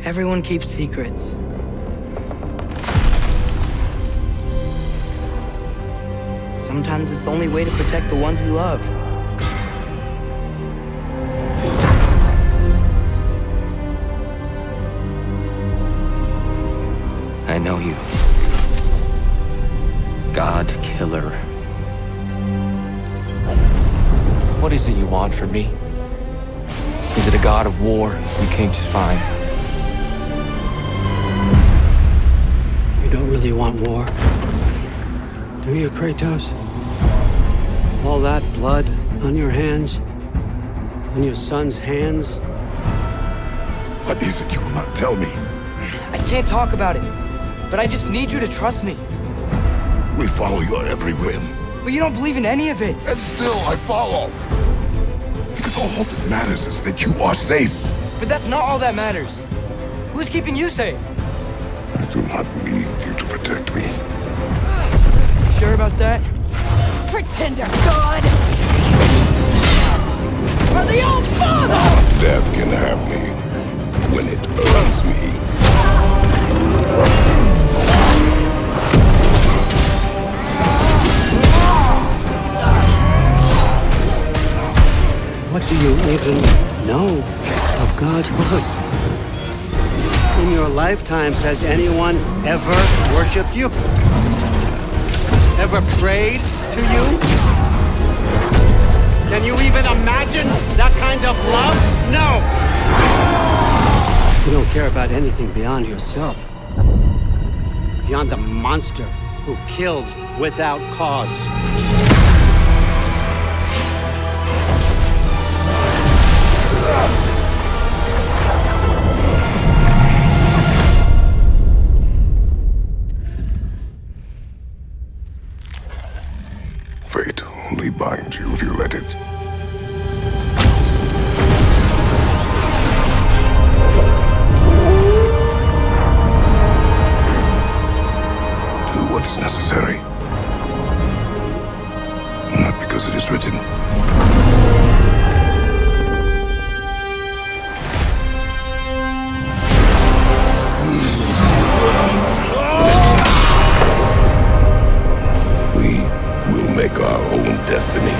Everyone keeps secrets. Sometimes it's the only way to protect the ones we love. I know you. God killer. What is it you want from me? Is it a god of war you came to find? You don't really want war, do you, Kratos? All that blood on your hands, on your son's hands. What is it you will not tell me? I can't talk about it, but I just need you to trust me. We follow your every whim. But you don't believe in any of it. And still I follow. Because all that matters is that you are safe. But that's not all that matters. Who's keeping you safe? I do not need you to protect me. You sure about that? Pretender god! For the old father! Death can have me when it earns me. What do you even know of godhood? In your lifetimes, has anyone ever worshipped you? Ever prayed to you? Can you even imagine that kind of love? No! You don't care about anything beyond yourself. Beyond the monster who kills without cause. Fate only binds you if you let it. Do what is necessary. Not because it is written. We will make our own destiny.